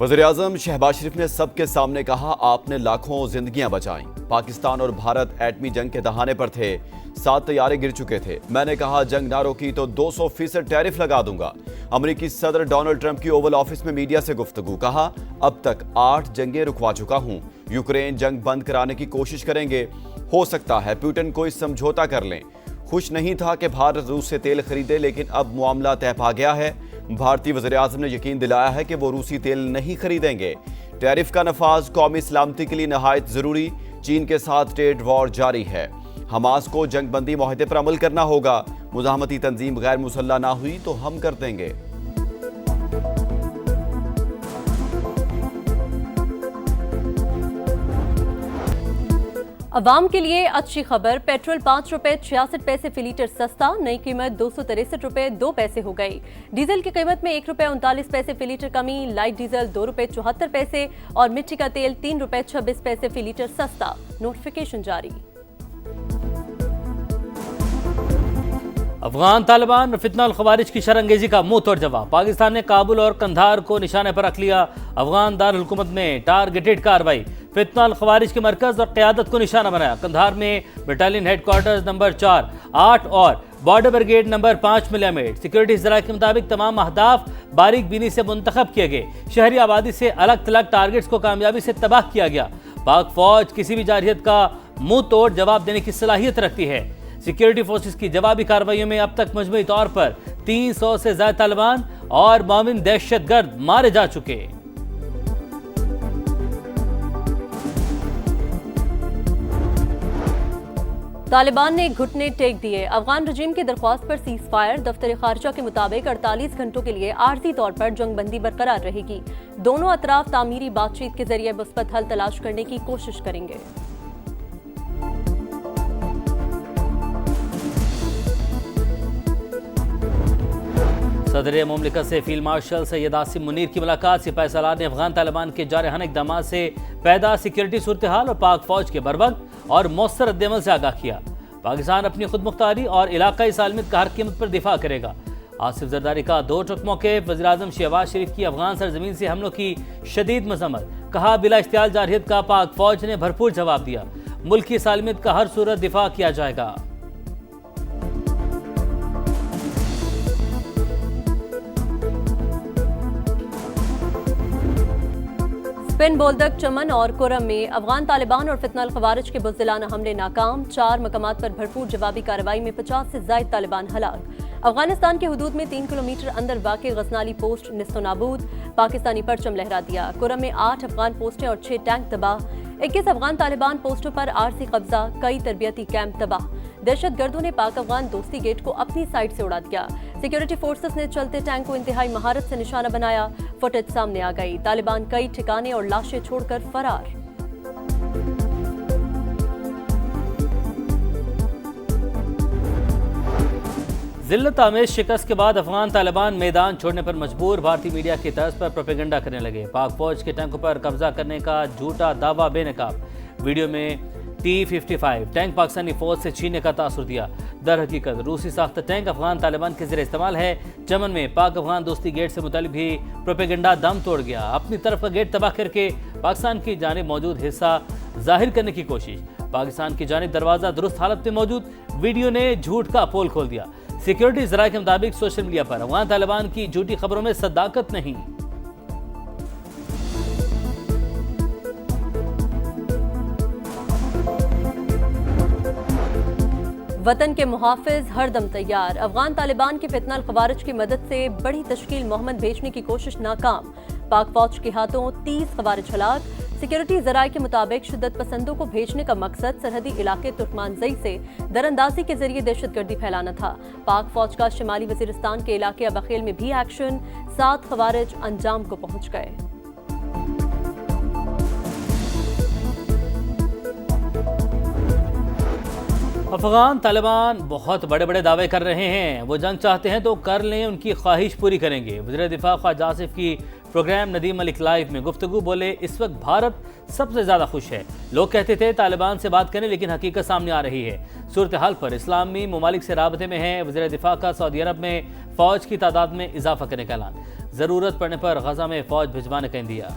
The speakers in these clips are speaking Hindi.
वज़ीर-ए-आज़म शहबाज शरीफ ने सबके सामने कहा, आपने लाखों जिंदगियां बचाई। पाकिस्तान और भारत एटमी जंग के दहाने पर थे, 7 तैयारे गिर चुके थे। मैंने कहा जंग ना रोकी तो 200% टैरिफ लगा दूंगा। अमेरिकी सदर डोनाल्ड ट्रंप की ओवल ऑफिस में मीडिया से गुफ्तगू, कहा अब तक 8 जंगें रुकवा चुका हूं। यूक्रेन जंग बंद कराने की कोशिश करेंगे। हो सकता है पुतिन कोई समझौता कर लें। खुश नहीं था कि भारत रूस से तेल खरीदे, लेकिन अब मामला तय पा गया है। भारतीय वज़ीर-ए-आज़म ने यकीन दिलाया है कि वो रूसी तेल नहीं खरीदेंगे। टैरिफ का नफाज कौमी सलामती के लिए नहायत जरूरी। चीन के साथ ट्रेड वॉर जारी है। हमास को जंगबंदी मुआहदे पर अमल करना होगा। मुज़ाहमती तंजीम गैर मुसल्लह ना हुई तो हम कर देंगे। अवाम के लिए अच्छी खबर, पेट्रोल 5 रुपए 66 पैसे फी लीटर सस्ता, नई कीमत 263 रुपए 2 पैसे हो गई। डीजल की कीमत में 1 रुपए 39 पैसे फी लीटर कमी, लाइट डीजल 2 रुपए 74 पैसे और मिट्टी का तेल 3 रुपए 26 पैसे फी लीटर सस्ता। नोटिफिकेशन जारी। अफगान तालिबान और फितनाल खवारिज की शरंगेजी का मुंह तोड़ जवाब। पाकिस्तान ने काबुल और कंधार को निशाने पर रख लिया। अफगान दारुल हुकूमत में टारगेटेड कार्रवाई, फितनाल खवारिज के मरकज और क़यादत को निशाना बनाया। कंधार में बटालियन हेडक्वार्टर्स नंबर 4, 8 और बॉर्डर ब्रिगेड नंबर 5 में लिया। सिक्योरिटी ज़राए के मुताबिक तमाम अहदाफ बारीक बीनी से मुंतखब किए गए। शहरी आबादी से अलग थलग टारगेट्स को कामयाबी से तबाह किया गया। पाक फौज किसी भी जारहियत का मुंह तोड़ जवाब देने की सलाहियत रखती है। सिक्योरिटी फोर्सेस की जवाबी कार्रवाइयों में अब तक मजमूई तौर पर 300 से ज्यादा तालिबान और मोमिन दहशतगर्द मारे जा चुके। तालिबान ने घुटने टेक दिए। अफगान रजीम की दरख्वास्त पर सीज फायर। दफ्तर खारजा के मुताबिक 48 घंटों के लिए आर्जी तौर पर जंगबंदी बरकरार रहेगी। दोनों अतराफ तामीरी बातचीत के जरिए मुस्बत हल तलाश करने की कोशिश करेंगे। सदर मुमलिकत से फील्ड मार्शल सैयद आसिम मुनीर की मुलाकात। सिपाही सालार ने अफगान तालिबान के जारहाना इक़दाम से पैदा सिक्योरिटी सूरत हाल और पाक फौज के बरवक्त और मौसर रद्द-ए-अमल से आगाह किया। पाकिस्तान अपनी खुद मुख्तारी और इलाकाई सालमियत का हर कीमत पर दिफा करेगा। आसिफ जरदारी का 2 टुक मौक़िफ़। वज़ीर-ए-आज़म शहबाज शरीफ की अफगान सरजमीन से हमलों की शदीद मज़म्मत, कहा बिला इख्तियार जारहियत का पाक फौज ने भरपूर जवाब दिया। मुल्क की सालमियत का हर सूरत दिफा किया जाएगा। स्पिन बोल्दक, चमन और कुरम में अफगान तालिबान और फितनाल खवारिज के बुज़दिलाना हमले नाकाम। 4 मकामात पर भरपूर जवाबी कार्रवाई में 50 से ज़ायद तालिबान हलाक। अफगानिस्तान के हुदूद में 3 किलोमीटर अंदर वाक़ गजनाली पोस्ट निस्तो नाबूद, पाकिस्तानी परचम लहरा दिया। कुरम में 8 अफगान पोस्टें और 6 टैंक तबाह। 21 अफगान तालिबान पोस्टों पर आरसी कब्जा, कई तरबियती कैंप तबाह। दहशत गर्दों ने पाक अफगान दोस्ती गेट को अपनी साइड से उड़ा दिया। सिक्योरिटी फोर्सेस ने चलते टैंक को इंतहाई महारत से निशाना बनाया। फुटेज सामने आ गई। तालिबान कई ठिकाने और लाशें छोड़कर फरार। जिल्लत आमेज शिकस्त के बाद अफगान तालिबान मैदान छोड़ने पर मजबूर। भारतीय मीडिया की तर्ज पर प्रोपेगेंडा करने लगे। पाक फौज के टैंकों पर कब्जा करने का झूठा दावा बेनकाब। वीडियो में T-55 टैंक पाकिस्तानी फौज से छीनने का तासुर दिया। दर हकीकत रूसी साख्ता टैंक अफगान तालिबान के ज़रिए इस्तेमाल है। चमन में पाक अफगान दोस्ती गेट से मुतालिक भी प्रोपेगेंडा दम तोड़ गया। अपनी तरफ का गेट तबाह करके पाकिस्तान की जानिब मौजूद हिस्सा जाहिर करने की कोशिश। पाकिस्तान की जानिब दरवाज़ा दुरुस्त हालत में मौजूद। वीडियो ने झूठ का पोल खोल दिया। सिक्योरिटी ज़राए के मुताबिक सोशल मीडिया पर अफगान तालिबान की झूठी खबरों में सदाकत नहीं। वतन के मुहाफिज हरदम तैयार। अफगान तालिबान के फितनाल खवारिज की मदद से बड़ी तश्कील मोहम्मद भेजने की कोशिश नाकाम। पाक फौज के हाथों 30 खवारिज हलाक। सिक्योरिटी ज़राए के मुताबिक शिद्दत पसंदों को भेजने का मकसद सरहदी इलाके तुर्कमानजई से दरअंदाजी के जरिए दहशतगर्दी फैलाना था। पाक फौज का शिमाली वजीरिस्तान के इलाके अबखेल में भी एक्शन। 7 खवारिज अंजाम को पहुंच गए। अफगान तालिबान बहुत बड़े बड़े दावे कर रहे हैं। वो जंग चाहते हैं तो कर लें, उनकी ख्वाहिश पूरी करेंगे। वज़ीर दिफा ख्वाजा आसिफ की प्रोग्राम नदीम मलिक लाइव में गुफ्तगू, बोले इस वक्त भारत सबसे ज़्यादा खुश है। लोग कहते थे तालिबान से बात करें, लेकिन हकीकत सामने आ रही है। सूरत हाल पर इस्लामी ममालिक से राबते में है। वज़ीर दिफा का सऊदी अरब में फ़ौज की तादाद में इजाफा करने का ऐलान। जरूरत पड़ने पर गजा में फौज भिजवाने का इंदिया।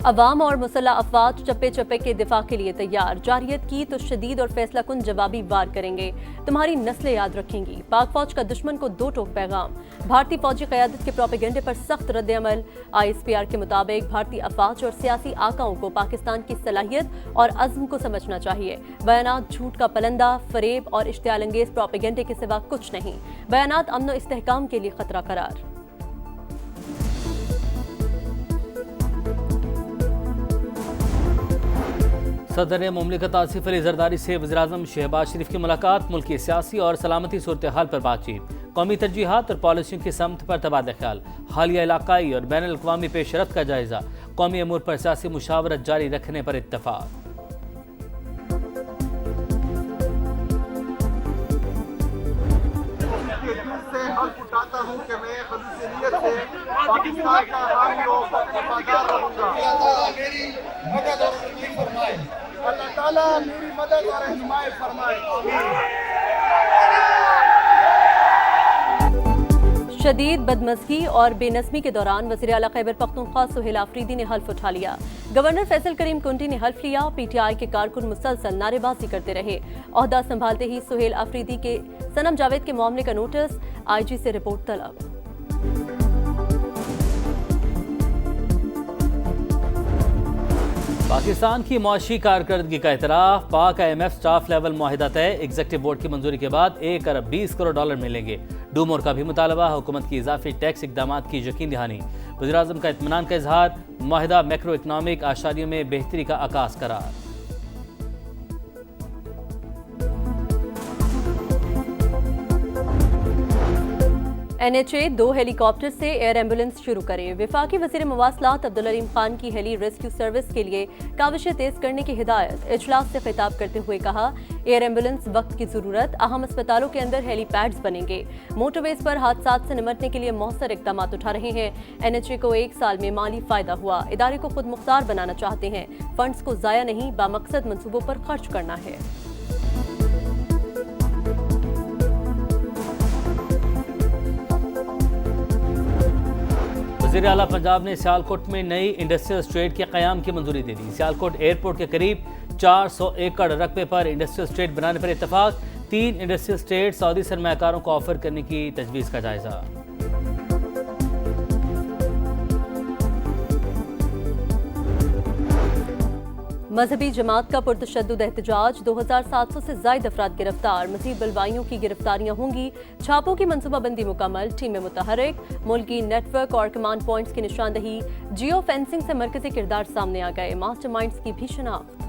अवाम और मुसल्लह अफवाज चप्पे चप्पे के दिफा के लिए तैयार। जारियत की तो शदीद और फैसला कुन जवाबी वार करेंगे, तुम्हारी नस्लें याद रखेंगी। पाक फौज का दुश्मन को दो टोक पैगाम। भारतीय फौजी क़यादत के प्रोपेगेंडे पर सख्त रद्द-ए-अमल। ISPR के मुताबिक भारतीय अफवाज और सियासी आकाओं को पाकिस्तान की सलाहियत और अज़्म को समझना चाहिए। बयानात झूठ का पलंदा, फरेब और इश्तियाल-अंगेज प्रोपेगेंडे के सिवा कुछ नहीं। बयानात अमन व इस्तेहकाम के लिए खतरा करार। सदर मुमलिकत आसिफ अली जरदारी से वज़ीर-ए-आज़म शहबाज शरीफ की मुलाकात। मुल्क की सियासी और सलामती सूरत हाल पर बातचीत। कौमी तरजीहात और पॉलिसियों की समत पर तबादला ख्याल। हालिया इलाकाई और बैन अल-अक़वामी पेशरफ्त का जायजा। कौमी अमूर पर सियासी मुशावरत जारी रखने पर इत्तफाक। पाकिस्तान का हामी और वफादार रहूंगा। अल्लाह ताला मेरी मदद और रहनुमाई फरमाए। शदीद बदमज़गी और बेनज़मी के दौरान वज़ीर आला खैबर पख्तूनख्वा सुहेल आफरीदी ने हल्फ उठा लिया। गवर्नर फैसल करीम कुंटी ने हल्फ लिया। PTI के कारकुन मुसलसल नारेबाजी करते रहे। ओहदा संभालते ही सुहेल आफरीदी के सनम जावेद के मामले का नोटिस। IG से रिपोर्ट तलब। पाकिस्तान की मुआशी कारकर्दगी का एतराफ़। पाक IMF स्टाफ लेवल मुआहिदा तय। एग्जीक्यूटिव बोर्ड की मंजूरी के बाद 1 अरब 20 करोड़ डॉलर मिलेंगे। डूमोर का भी मुतालबा। हुकूमत की इजाफी टैक्स इकदाम की यकीन दहानी। वज़ीर-ए-आज़म का इत्मीनान का इजहार। मुआहिदा मैक्रो इकनॉमिक आशारियों में बेहतरी का आगाज़ करार। NHA 2 हेलीकॉप्टर से एयर एम्बुलेंस शुरू करे। वफाकी वज़ीर मवासलात अब्दुल अलीम खान की हेली रेस्क्यू सर्विस के लिए काविशें तेज करने की हिदायत। इजलास से खिताब करते हुए कहा, एयर एम्बुलेंस वक्त की जरूरत। अहम अस्पतालों के अंदर हेलीपैड्स बनेंगे। मोटरवेज पर हादसात से निमटने के लिए मौसर इकदाम उठा रहे हैं। NHA को 1 साल में माली फायदा हुआ। इदारे को खुद मुख्तार बनाना चाहते हैं। फंड्स को जाया नहीं, बामकसद मंसूबों पर खर्च करना है। वज़ीर आला पंजाब ने सियालकोट में नई इंडस्ट्रियल स्टेट के क़याम की मंजूरी दे दी। सियालकोट एयरपोर्ट के करीब 400 एकड़ रकबे पर इंडस्ट्रियल स्टेट बनाने पर इत्तफाक। 3 इंडस्ट्रियल स्टेट सऊदी सरमायाकारों को ऑफर करने की तजवीज़ का जायजा। मजहबी जमात का पुरतशद्दुद एहतजाज। 2700 से ज़ायद अफराद गिरफ्तार। मज़ीद बलवाइयों की गिरफ्तारियां होंगी। छापों की मनसूबाबंदी मुकम्मल। टीमें मुतहरिक। मुल्की नेटवर्क और कमांड पॉइंट्स की निशानदही। जियो फेंसिंग से मरकजी किरदार सामने आ गए। मास्टरमाइंड्स की भी शनाख्त।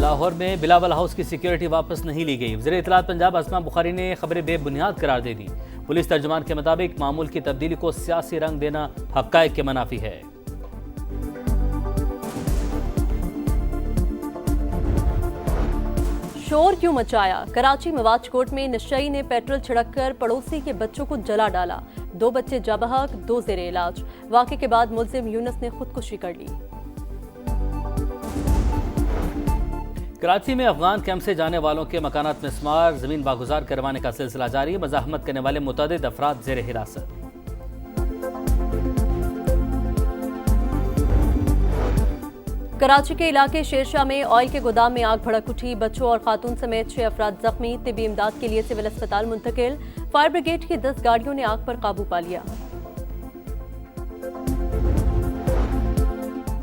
लाहौर में बिलावल हाउस की सिक्योरिटी वापस नहीं ली गई। वज़ीर इत्तलात पंजाब अस्मा बुखारी ने खबरें बेबुनियाद करार दे दी। पुलिस तर्जुमान के मुताबिक मामूल की तब्दीली को सियासी रंग देना हक़ाइक़ के मुनाफी है। शोर क्यों मचाया? कराची मवाज कोर्ट में नशई ने पेट्रोल छिड़ककर पड़ोसी के बच्चों को जला डाला। 2 बच्चे जाबहक, 2 ज़ेरे इलाज। वाक़े के बाद मुल्ज़िम यूनुस ने खुदकुशी कर ली। कराची में अफगान कैंप से जाने वालों के मकानात में स्मार जमीन बागुजार करवाने का सिलसिला जारी। मज़ाहमत करने वाले मुतअद्दिद अफराद ज़ेरे हिरासत। कराची के इलाके शेरशाह में ऑयल के गोदाम में आग भड़क उठी। बच्चों और खातून समेत 6 अफराद जख्मी। तिब्बी इमदाद के लिए सिविल अस्पताल मुंतकिल। फायर ब्रिगेड की 10 गाड़ियों ने आग पर काबू पा लिया।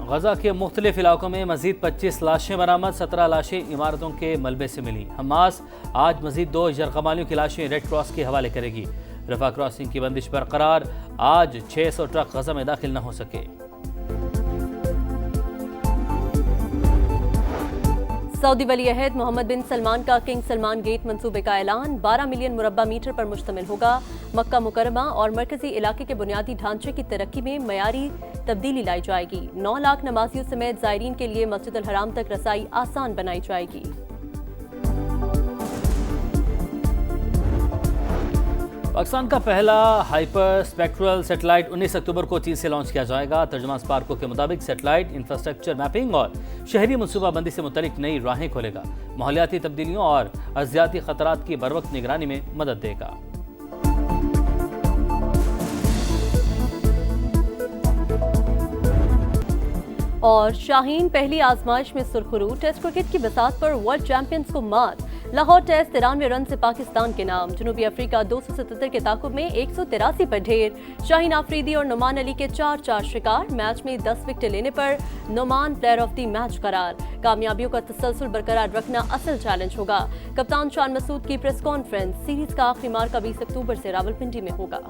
गजा के मुख्तलिफ इलाकों में मजीद 25 लाशें बरामद। 17 लाशें इमारतों के मलबे से मिली। हमास आज मजीद 2 यरगमालियों की लाशें रेड क्रॉस के हवाले करेगी। रफा क्रॉसिंग की बंदिश बरकरार। आज 600 ट्रक गजा में दाखिल न हो सके। सऊदी वली अहद मोहम्मद बिन सलमान का किंग सलमान गेट मंसूबे का ऐलान। 12 मिलियन मुरब्बा मीटर पर मुश्तमिल होगा। मक्का मुकरमा और मरकजी इलाके के बुनियादी ढांचे की तरक्की में मयारी तब्दीली लाई जाएगी। 9 लाख नमाजियों समेत जायरीन के लिए मस्जिद अल हराम तक रसाई आसान बनाई जाएगी। पाकिस्तान का पहला हाइपर स्पेक्ट्रल सैटेलाइट 19 अक्टूबर को चीन से लॉन्च किया जाएगा। तर्जुमान स्पार्को के मुताबिक सैटेलाइट इंफ्रास्ट्रक्चर मैपिंग और शहरी मनसूबाबंदी से मुतल्लिक नई राहें खोलेगा, माहौलियाती तब्दीलियों और अर्जियाती खतरात की बरवक्त निगरानी में मदद देगा। और शाहीन पहली आजमाइश में सुरखरू, टेस्ट क्रिकेट की बसात पर वर्ल्ड चैंपियंस को मात। लाहौर टेस्ट 93 रन से पाकिस्तान के नाम। जनूबी अफ्रीका 277 के ताकुब में 183 पर ढेर। शाहीन आफरीदी और नुमान अली के 4-4 शिकार। मैच में 10 विकेट लेने पर Nauman player of the match करार। कामयाबियों का तसलसल बरकरार रखना असल चैलेंज होगा। कप्तान शान मसूद की प्रेस कॉन्फ्रेंस। सीरीज का आखिरी मार्का 20 अक्टूबर से रावलपिंडी में होगा।